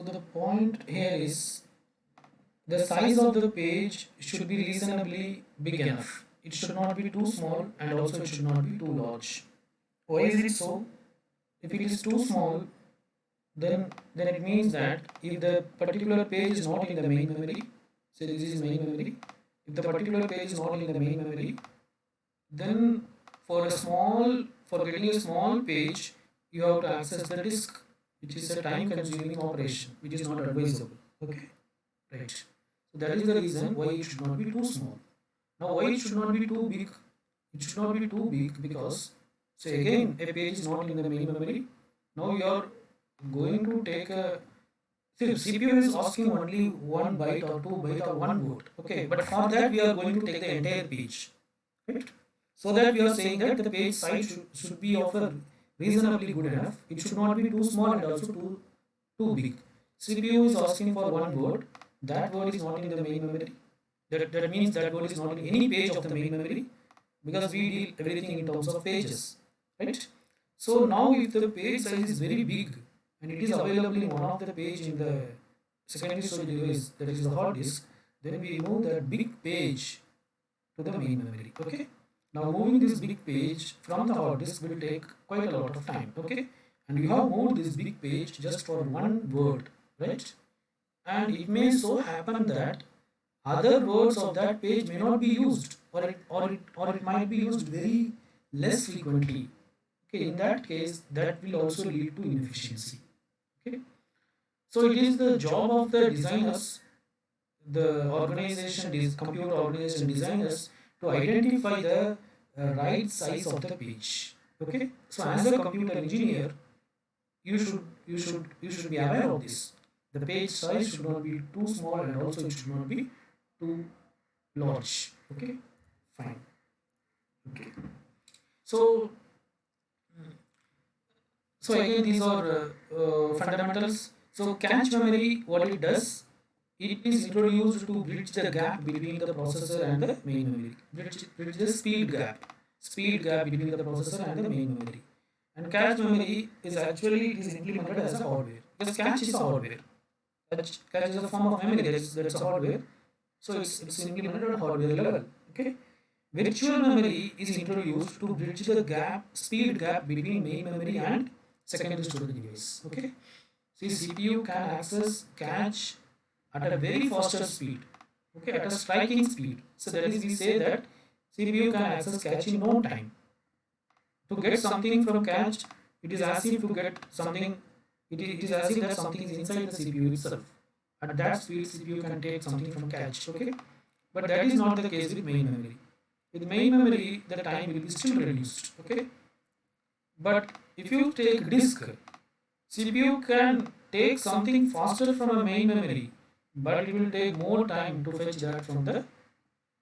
So the point here is the size of the page should be reasonably big enough. It should not be too small and also it should not be too large. Why is it so? If it is too small, then it means that if the particular page is not in the main memory, say this is main memory, if the particular page is not in the main memory, then for getting a small page, you have to access the disk, which is a time consuming operation, which is not advisable. Okay, right. So that is the reason why it should not be too small. Now why it should not be too big? It should not be too big because, say again, a page is not in the main memory. Now you are going to take a, see, CPU is asking only 1 byte or 2 byte or 1 word. Okay, but for that we are going to take the entire page, right? So that we are saying that the page size should be of a reasonably good enough. It should not be too small and also too big. CPU is asking for 1 word. That word is not in the main memory. That means that word is not in any page of the main memory because we deal everything in terms of pages, right? So now if the page size is very big and it is available in one of the page in the secondary storage device, that is the hard disk, then we move that big page to the main memory. Okay, now moving this big page from the hard disk will take quite a lot of time. Okay, and you have moved this big page just for 1 word, right? And it may so happen that other words of that page may not be used, or it might be used very less frequently. Okay, in that case that will also lead to inefficiency. Okay, so it is the job of the designers, the organization, these computer organization designers, to identify the right size of the page. Okay, so as a computer engineer, you should be aware of this. The page size should not be too small and also it should not be too large. Okay, fine. Okay, so so again these are fundamentals. So cache memory, what it does, it is introduced to bridge the gap between the processor and the main memory. Bridge the speed gap between the processor and the main memory. And cache memory is actually it is implemented as a hardware because cache is a hardware. Cache is a form of memory that's a hardware. So it's implemented at hardware level. Okay. Virtual memory is introduced to bridge the speed gap between main memory and secondary storage device. Okay. See, CPU can access cache at a very faster speed. Okay, at a striking speed. So that is, we say that CPU can access cache in no time. To get something from cache, it is as if to get something. It is as if that something is inside the CPU itself. At that speed, CPU can take something from cache. Okay, but that is not the case with main memory. With main memory, the time will be still reduced. Okay, but if you take disk, CPU can take something faster from a main memory, but it will take more time to fetch that from the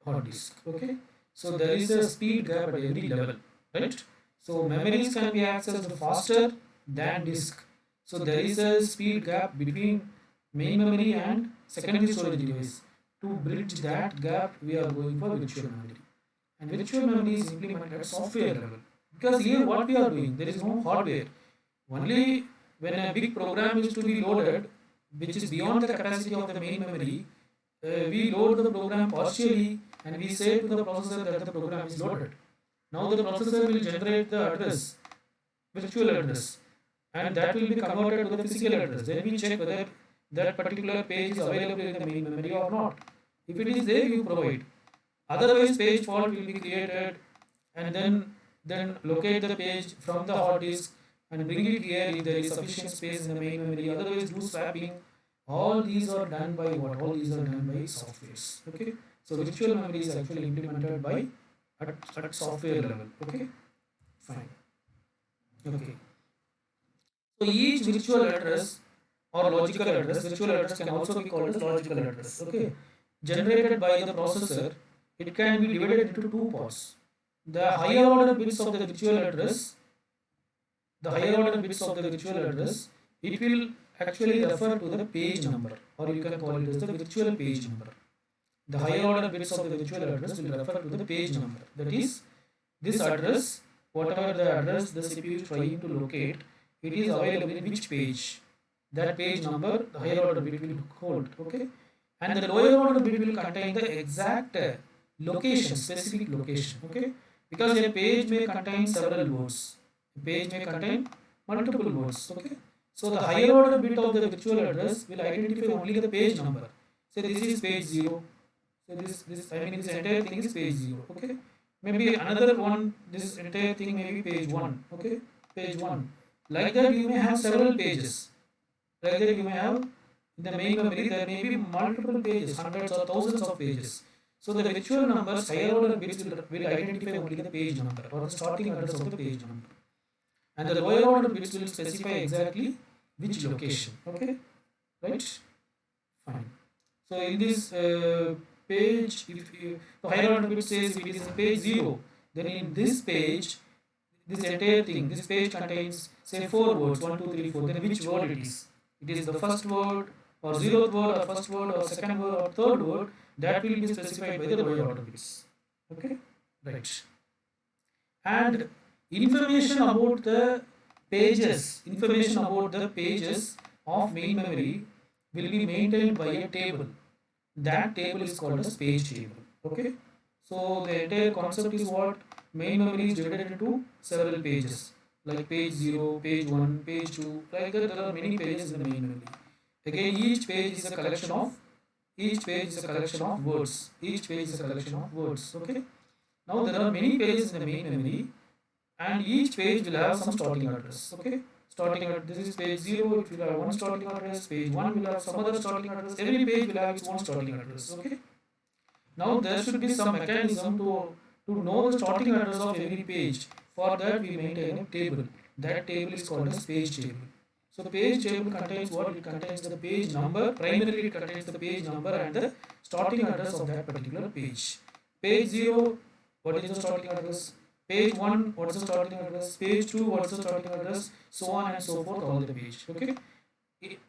hard disk. Okay, so there is a speed gap at every level, right? So memories can be accessed faster than disk. So there is a speed gap between main memory and secondary storage device. To bridge that gap, we are going for virtual memory. And virtual memory is implemented at software level. Because here what we are doing, there is no hardware. Only when a big program is to be loaded, which is beyond the capacity of the main memory, we load the program partially and we say to the processor that the program is loaded. Now the processor will generate the address, virtual address, and that will be converted to the physical address. Then we check whether that particular page is available in the main memory or not. If it is there, you provide. Otherwise, page fault will be created, and then locate the page from the hard disk and bring it here if there is sufficient space in the main memory. Otherwise, do swapping. All these are done by what? All these are done by softwares. Okay. So virtual memory is actually implemented by at software level. Okay. Fine. Okay. So each virtual address or logical address, virtual address can also be called as logical address. Okay. Generated by the processor, it can be divided into two parts. The higher order bits of the virtual address, it will actually refer to the page number, or you can call it as the virtual page number. The higher order bits of the virtual address will refer to the page number. That is, this address, whatever the address the CPU is trying to locate, it is available in which page. that page number, the higher order bit will hold. Okay, and the lower order bit will contain the exact location, specific location. Okay, because a page may contain several words. A page may contain multiple words. Okay, so the higher order bit of the virtual address will identify only the page number. Say this is page 0. So this entire thing is page 0. Okay, maybe another one, this entire thing may be page 1. Okay, page 1. Like that you may have several pages. Like that you may have in the main memory there may be multiple pages, hundreds or thousands of pages. So the virtual numbers, higher order bits will identify only the page number or the starting address of the page number. And the lower order bits will specify exactly which location. Okay, right? Fine. So in this page, if the higher order bit says if it is page 0, then in this page, this entire thing, this page contains say 4 words, 1, 2, 3, 4, then which word it is? It is the first word or 0th word or first word or second word or third word, that will be specified by the lower order bits. Okay, right. And information about the pages of main memory will be maintained by a table. That table is called as page table. Okay, so the entire concept is what main memory is divided into several pages, like page 0, page 1, page 2, like that. There are many pages in the main memory. Again, each page is a collection of words. Each page is a collection of words. Okay, now there are many pages in the main memory, and each page will have some starting address. Okay, starting address, this is page 0, it will have one starting address. Page 1 will have some other starting address. Every page will have its own starting address. Okay, now there should be some mechanism to know the starting address of every page. For that we maintain a table. That table is called as page table. So the page table contains what? It contains the page number. Primarily it contains the page number and the starting address of that particular page. Page 0, what is the starting address? Page 1, what is the starting address? Page 2, what is the starting address? So on and so forth, all the page. Okay.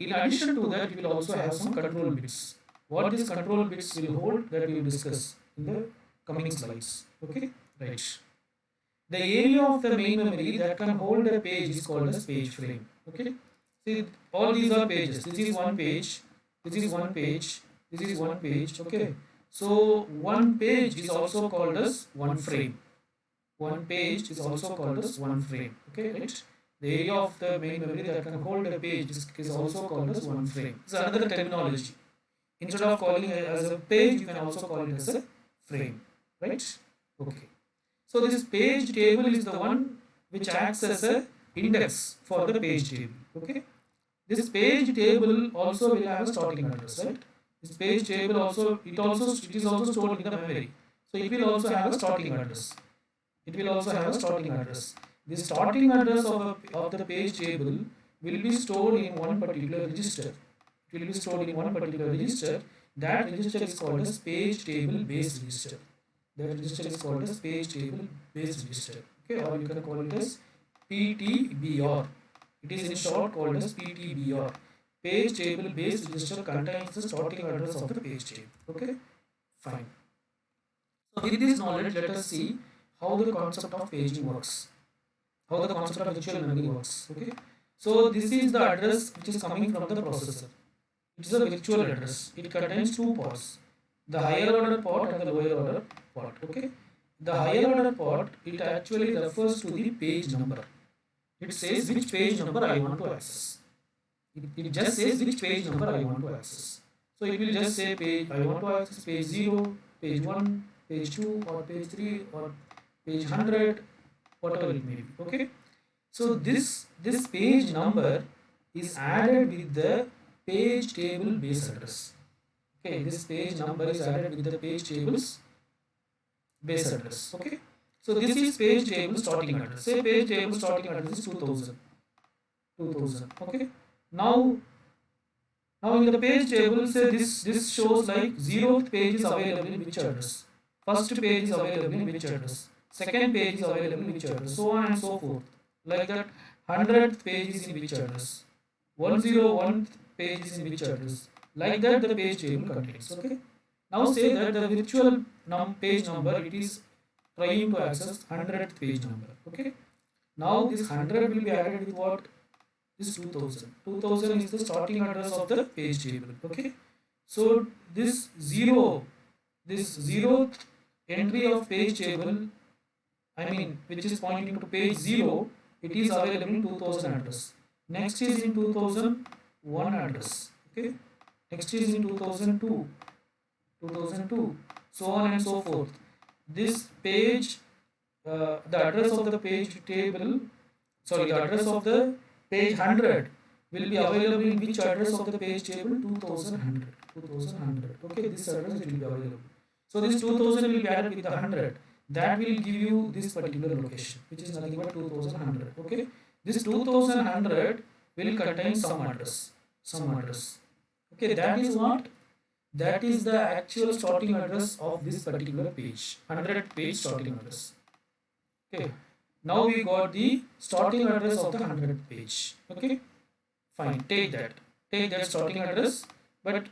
In addition to that, we will also have some control bits. What these control bits will hold, that we will discuss in the coming slides. Okay, right. The area of the main memory that can hold a page is called as page frame. Okay, see, all these are pages. This is one page. This is one page. This is one page. Okay, so one page is also called as one frame. One page is also called as one frame. Okay, right. The area of the main memory that can hold a page is also called as one frame. It's another terminology. Instead of calling it as a page, you can also call it as a frame. Right? Okay. So this page table is the one which acts as a index for the page table. Okay. This page table also will have a starting address, right? This page table also it is also stored in the memory. So it will also have a starting address. It will also have a starting address. The starting address of the page table will be stored in one particular register. It will be stored in one particular register. That register is called as page table base register. That register is called as page table base register. Okay, or you can call it as PTBR. It is in short called as PTBR. Page table base register contains the starting address of the page table. Okay, fine. So with this knowledge, let us see how the concept of paging works, how the concept of virtual memory works. Okay, so this is the address which is coming from the processor. It is a virtual address. It contains two ports, the higher order port and the lower order port. Okay, the higher order port, it actually refers to the page number. It says which page number I want to access. It just says which page number I want to access. So it will just say page, I want to access page 0, page 1, page 2 or page 3 or page 100, whatever it may be. Okay, so this page number is added with the page table base address. Okay, this page number is added with the page tables base address. Okay, so this is page table starting address. Say page table starting address is 2000. Okay, now in the page table, say this shows like 0th page is available in which address, first page is available in which address, second page is available in which address, so on and so forth. Like that, 100th page is in which address, 101th page is in which address. Like that, the page table contains. Okay. Now say that the virtual page number, it is trying to access 100th page number. Okay. Now this 100 will be added with what? is 2000. 2000 is the starting address of the page table. Okay. So this zeroth entry of page table, I mean, which is pointing to page 0, it is available in 2000 address. Next is in 2001 address. Okay. Next is in 2002, so on and so forth. This page, the address of the page table, sorry, the address of the page 100 will be available in which address of the page table? 2100. Okay, this address will be available. So this 2000 will be added with the 100. That will give you this particular location, which is nothing but 2100. Okay, this 2100 will contain some address. Okay, that is what? That is the actual starting address of this particular page, 100 page starting address. Okay, now we got the starting address of the 100 page. Okay, fine, take that starting address, but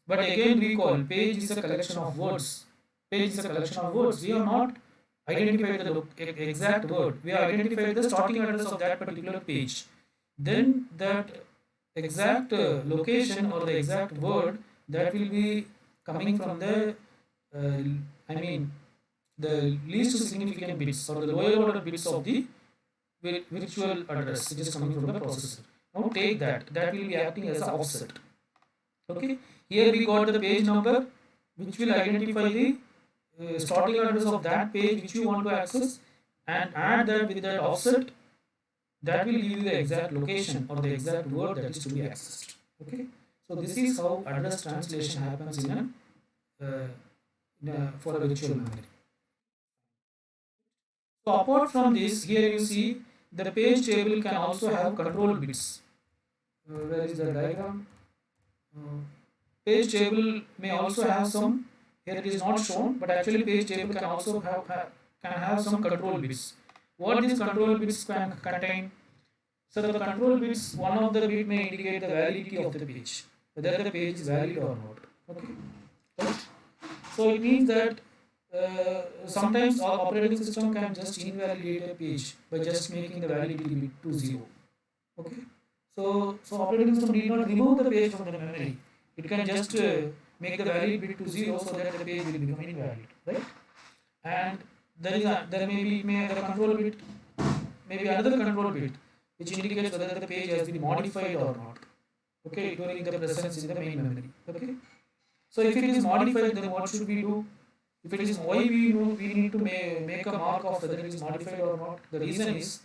again recall, page is a collection of words. Page is a collection of words. We have not identified the exact word. We have identified the starting address of that particular page. Then that exact location or the exact word that will be coming from the I mean the least significant bits or the lower order bits of the virtual address which is coming from the processor. Now take that will be acting as an offset. Okay, here we got the page number which will identify the starting address of that page which you want to access, and add that with that offset, that will give you the exact location or the exact word that is to be accessed. Okay, so this is how address translation happens for a virtual memory. So apart from this, here you see the page table can also have control bits. Where is the diagram? Page table may also have some. Here it is not shown, but actually page table can also have some control bits. What these control bits can contain? So the control bits, one of the bit may indicate the validity of the page, whether the page is valid or not. Okay. Right? So it means that sometimes our operating system can just invalidate a page by just making the validity bit to 0. Okay. So operating system need not remove the page from the memory. It can just make the valid bit to 0 so that the page will become invalid. Right? And there may be the control bit, maybe another control bit which indicates whether the page has been modified or not. Okay, during the presence in the main memory. Okay. So if it is modified, then what should we do? If it is why we need to make a mark of whether it is modified or not. The reason is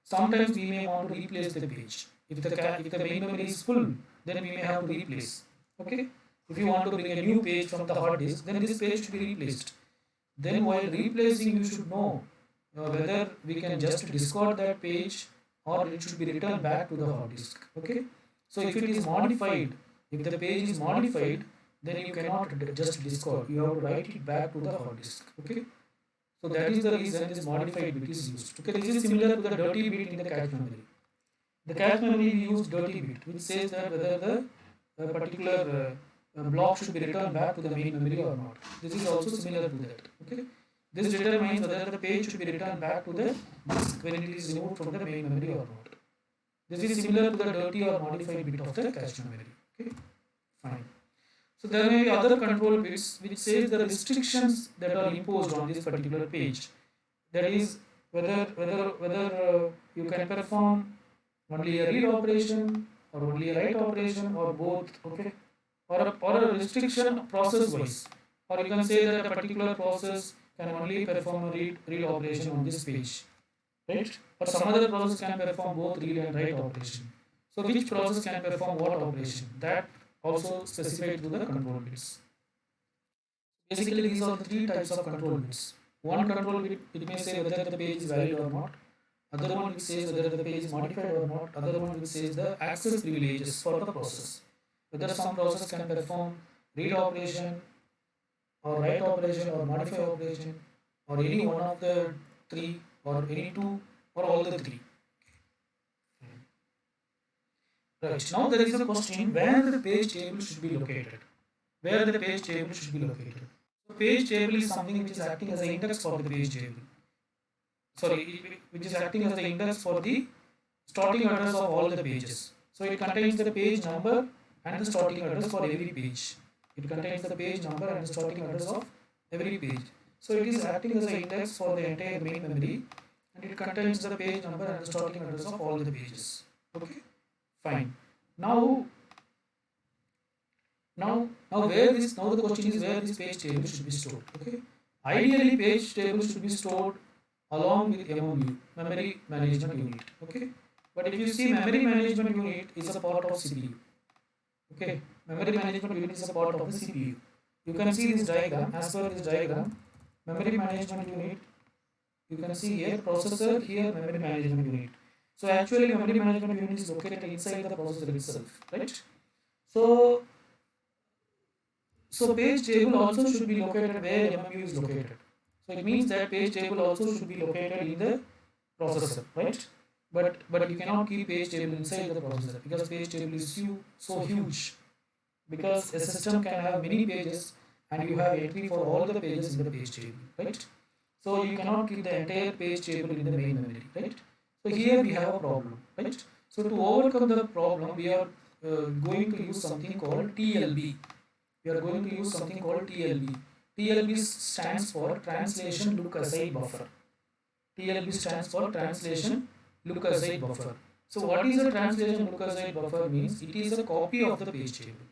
sometimes we may want to replace the page. If the main memory is full, then we may have to replace. Okay. If you want to bring a new page from the hard disk, then this page should be replaced. Then while replacing, you should know whether we can just discard that page or it should be returned back to the hard disk. Okay. So if it is modified, if the page is modified, then you cannot just discard. You have to write it back to the hard disk. Okay. So that is the reason this modified bit is used. Okay. This is similar to the dirty bit in the cache memory. The cache memory we use dirty bit, which says that whether the particular block should be returned back to the main memory or not. This is also similar to that. Okay. This determines whether the page should be returned back to the disk when it is removed from the main memory or not. This is similar to the dirty or modified bit of the cache memory. Okay. Fine. So there may be other control bits which says the restrictions that are imposed on this particular page. That is whether you can perform only a read operation or only a write operation or both. Okay. Or a restriction process wise, or you can say that a particular process can only perform a read operation on this page, right? Or some other process can perform both read and write operation. So which process can perform what operation? That also specified through the control bits. Basically, these are the three types of control bits. One control bit, it may say whether the page is valid or not. Other one which says whether the page is modified or not. Other one which says the access privileges for the process. Whether some process can perform read operation or write operation or modify operation or any one of the three or any two or all the three. Right. Now there is a question where the page table should be located. Where the page table should be located. So page table is something which is acting as an index for the page table. Sorry, which is acting as the index for the starting address of all the pages. So it contains the page number and the starting address for every page. It contains the page number and the starting address of every page. So it is acting as an index for the entire main memory, and it contains the page number and the starting address of all the pages. Okay, fine. Now, now the question is where this page table should be stored. Okay, ideally page table should be stored along with MMU, memory management unit. Okay, but if you see memory management unit is a part of CPU. Okay, memory management unit is a part of the CPU. You can see this diagram. As per this diagram, memory management unit, you can see here processor, here memory management unit. So actually memory management unit is located inside the processor itself, right? So page table also should be located where MMU is located. So it means that page table also should be located in the processor, right? But you cannot keep page table inside the processor because page table is so huge. Because a system can have many pages and you have entry for all the pages in the page table, right? So you cannot keep the entire page table in the main memory, right? So here we have a problem, right? So to overcome the problem, we are going to use something called TLB. We are going to use something called TLB. TLB stands for Translation Look Aside Buffer. TLB stands for Translation Look Aside Buffer. So what is a Translation Look Aside Buffer means? It is a copy of the page table.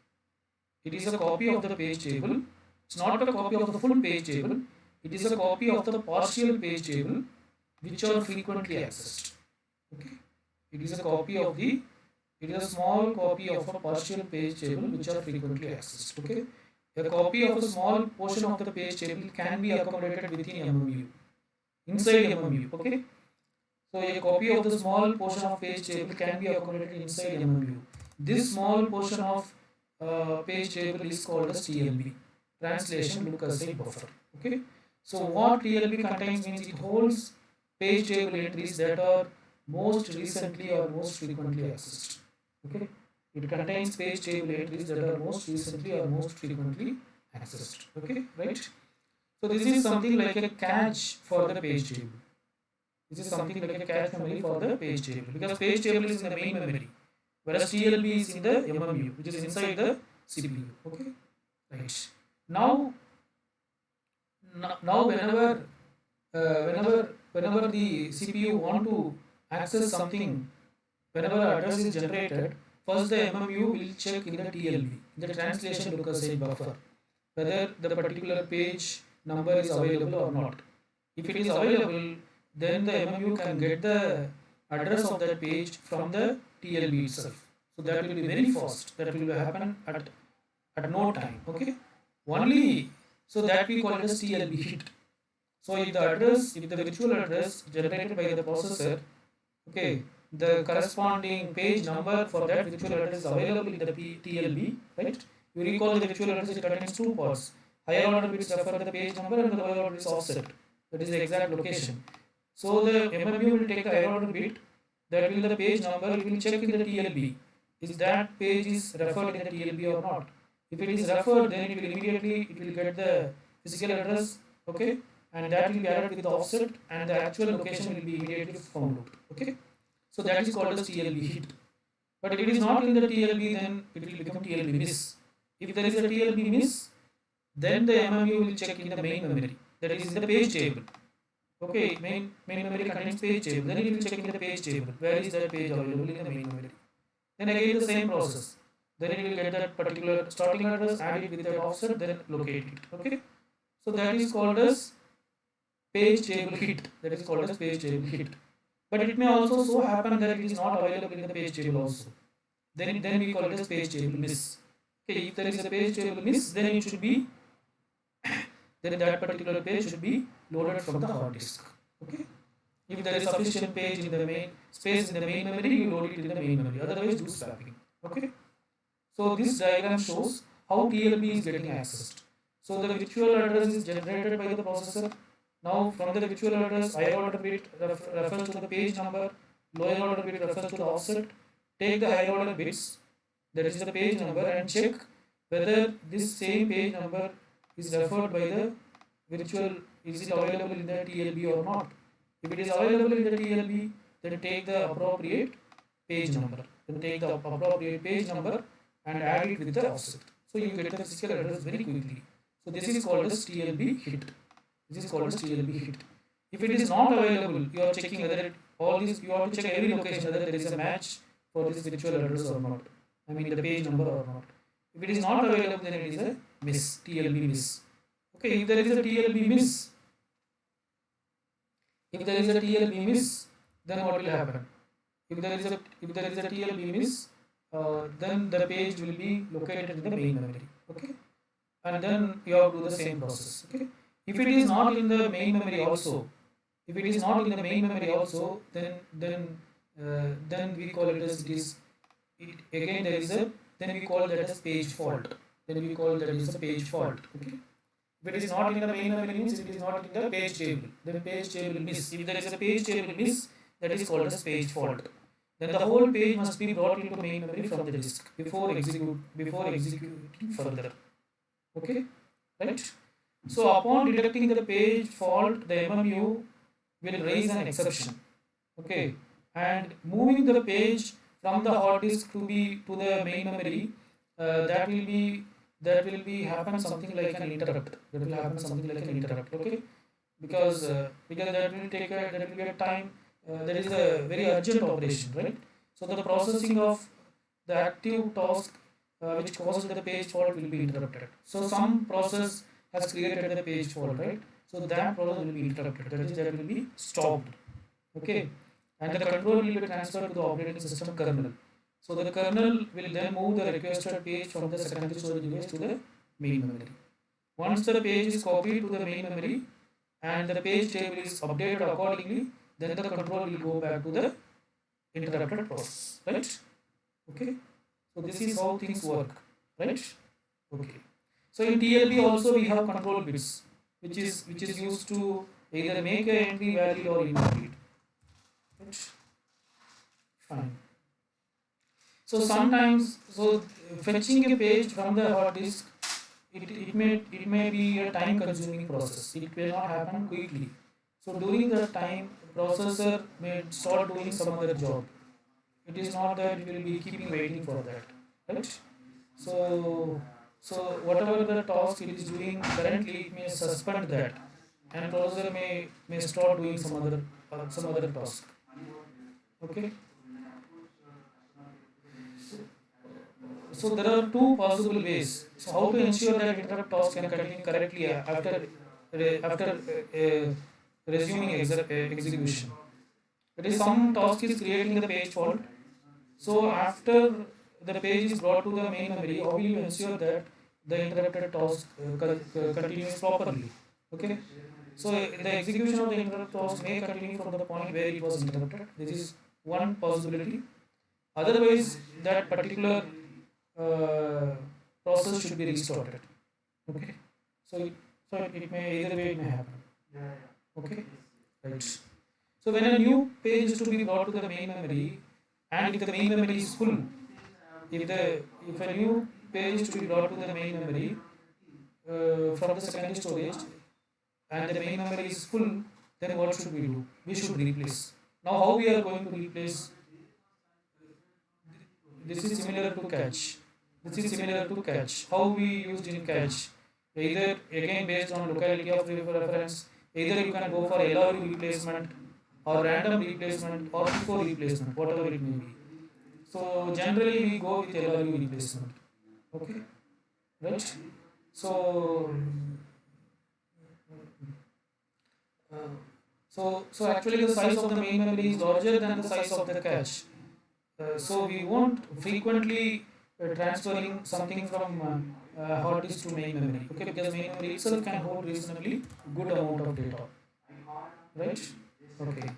It is a copy of the page table. It's not a copy of the full page table. It is a copy of the partial page table which are frequently accessed. Okay. It is a copy of the, it is a small copy of a partial page table which are frequently accessed. Okay. A copy of a small portion of the page table can be accommodated within MMU, inside MMU. Okay. So a copy of the small portion of page table can be accommodated inside MMU. This small portion of page table is called as TLB, Translation Look Aside Buffer. Okay. So what TLB contains means it holds page table entries that are most recently or most frequently accessed. Okay. It contains page table entries that are most recently or most frequently accessed. Okay, right? So this is something like a cache for the page table. This is something like a cache memory for the page table because page table is in the main memory, whereas TLB is in the MMU, which is inside the CPU. Okay, right. Now, whenever the CPU want to access something, whenever address is generated, first the MMU will check in the TLB, the translation look aside buffer, whether the particular page number is available or not. If it is available, then the MMU can get the address of that page from the TLB itself. So that will be very fast. That will happen at no time. Okay. Only so that we call it as TLB hit. So if the virtual address generated by the processor, okay, the corresponding page number for that virtual address is available in the TLB, right? You recall the virtual address, it contains two parts. Higher order bits refer to the page number and the lower order is offset. That is the exact location. So the MMU will take the higher order bit, that will the page number, it will check in the TLB. Is that page is referred in the TLB or not? If it is referred, then it will immediately get the physical address, okay, and that will be added with the offset, and the actual location will be immediately found out. Okay, so that is called as TLB hit. But if it is not in the TLB, then it will become TLB miss. If there is a TLB miss, then the MMU will check in the main memory, that is in the page table. Okay, main memory contains page table. Then it will check in the page table. Where is that page available in the main memory? Then again the same process. Then it will get that particular starting address, add it with that offset, then locate it. Okay, so that is called as page table hit. That is called as page table hit. But it may also so happen that it is not available in the page table also. Then we call it as page table miss. Okay, if there is a page table miss, then it should be then that particular page should be loaded from the hard disk. Okay. If there is sufficient page in the main space in the main memory, you load it in the main memory. Otherwise, do swapping. Okay. So this diagram shows how TLB is getting accessed. So the virtual address is generated by the processor. Now from the virtual address, higher order bit refers to the page number, lower order bit refers to the offset. Take the higher order bits, that is the page number, and check whether this same page number is referred by the virtual, is it available in the TLB or not. If it is available in the TLB, then take the appropriate page number. Then take the appropriate page number and add it with the offset. So you get the physical address very quickly. So this is called as TLB hit. This is called as TLB hit. If it is not available, you are checking whether all these, you have to check every location whether there is a match for this virtual address or not. I mean the page number or not. If it is not available, then it is a miss, TLB miss. Okay, if there is a TLB miss, then what will happen? If there is a TLB miss, then the page will be located in the main memory. Okay, and then you have to do the same process. Okay, if it is not in the main memory also, then we call it as again there is a, then we call that as page fault. Page fault. Okay. If it is not in the main memory, means it is not in the page table. Then page table miss. If there is a page table miss, that is called as page fault. Then the whole page must be brought into main memory from the disk before executing further. Okay, right? So upon detecting the page fault, the MMU will raise an exception. Okay, and moving the page from the hard disk to the main memory, that will be happen something like an interrupt. Okay, because that will take a time. That is a very urgent operation, right? So the processing of the active task which causes the page fault will be interrupted. So some process has created the page fault, right? So that process will be interrupted. That will be stopped. Okay, and the control will be transferred to the operating system kernel. So the kernel will then move the requested page from the secondary storage device to the main memory. Once the page is copied to the main memory and the page table is updated accordingly, then the control will go back to the interrupted process, right? Okay, so this is how things work, right? Okay, so in TLB also we have control bits, which is used to either make a entry valid or invalid. Right? Fine. So sometimes, fetching a page from the hard disk, it may be a time consuming process. It may not happen quickly. So during that time, processor may start doing some other job. It is not that it will be keeping waiting for that, right? So whatever the task it is doing currently, it may suspend that, and processor may start doing some other task. Okay. So there are two possible ways. So how to ensure that interrupt task can continue correctly after resuming execution. That is, some task is creating the page fault. So after the page is brought to the main memory, how will you ensure that the interrupted task continues properly? Okay. So the execution of the interrupt task may continue from the point where it was interrupted. This is one possibility. Otherwise, that particular process should be restarted. Okay. So it may, either way it may happen. Okay. Right. So when a new page is to be brought to the main memory, and if the main memory is full, if a new page is to be brought to the main memory from the secondary storage, and the main memory is full, then what should we do? We should replace. Now how we are going to replace? This is similar to cache. How we used in cache? Either again based on locality of reference, either you can go for LRU replacement or random replacement or FIFO replacement, whatever it may be. So generally we go with LRU replacement. Okay, right? So actually the size of the main memory is larger than the size of the cache. So we won't frequently transferring something from hard disk to main memory. Okay, because main memory itself can hold reasonably good amount of data. Right? Okay.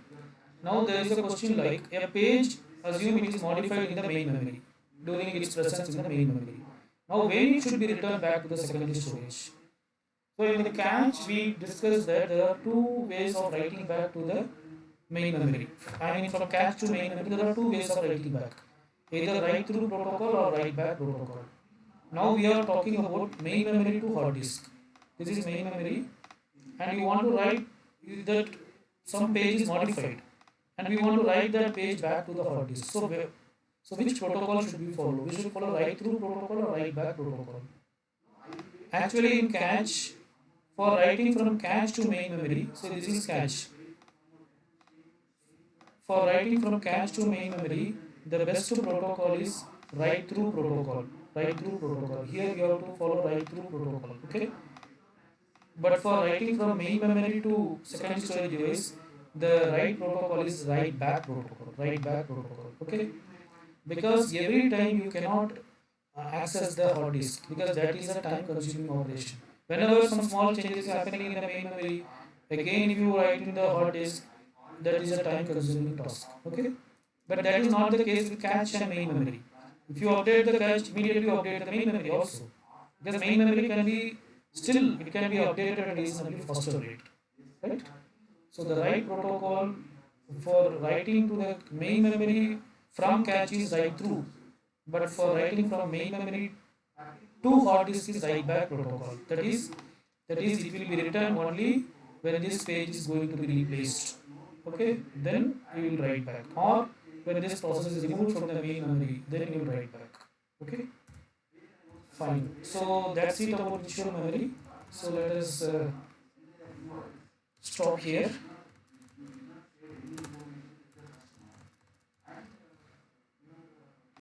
Now there is a question like a page, assume it is modified in the main memory during its presence in the main memory. Now when it should be returned back to the secondary storage? So in the cache we discussed that there are two ways of writing back to the main memory. I mean from cache to main memory there are two ways of writing back. Either write through protocol or write back protocol. Now we are talking about main memory to hard disk. This is main memory and you want to write that some page is modified. and we want to write that page back to the hard disk. So which protocol should we follow? We should follow write through protocol or write back protocol. Actually, in cache, for writing from cache to main memory, so this is cache. For writing from cache to main memory, the best protocol is write through protocol. Write through protocol. Here you have to follow write through protocol. Okay. But for writing from main memory to secondary storage device, the write protocol is write back protocol. Write back protocol. Okay. Because every time you cannot access the hard disk, because that is a time consuming operation. Whenever some small changes is happening in the main memory, again if you write in the hard disk, that is a time consuming task. Okay. But that is not the case with cache and main memory. If you update the cache, immediately you update the main memory also. Because main memory can be still, it can be updated at a reasonably faster rate. Right? So the write protocol for writing to the main memory from cache is write through. But for writing from main memory to hard disk is write back protocol. That is it will be written only when this page is going to be replaced. Okay, then you will write back. Or when this process is removed from the main memory, then you will write back. Okay, fine. So that's it about virtual memory. So let us stop here.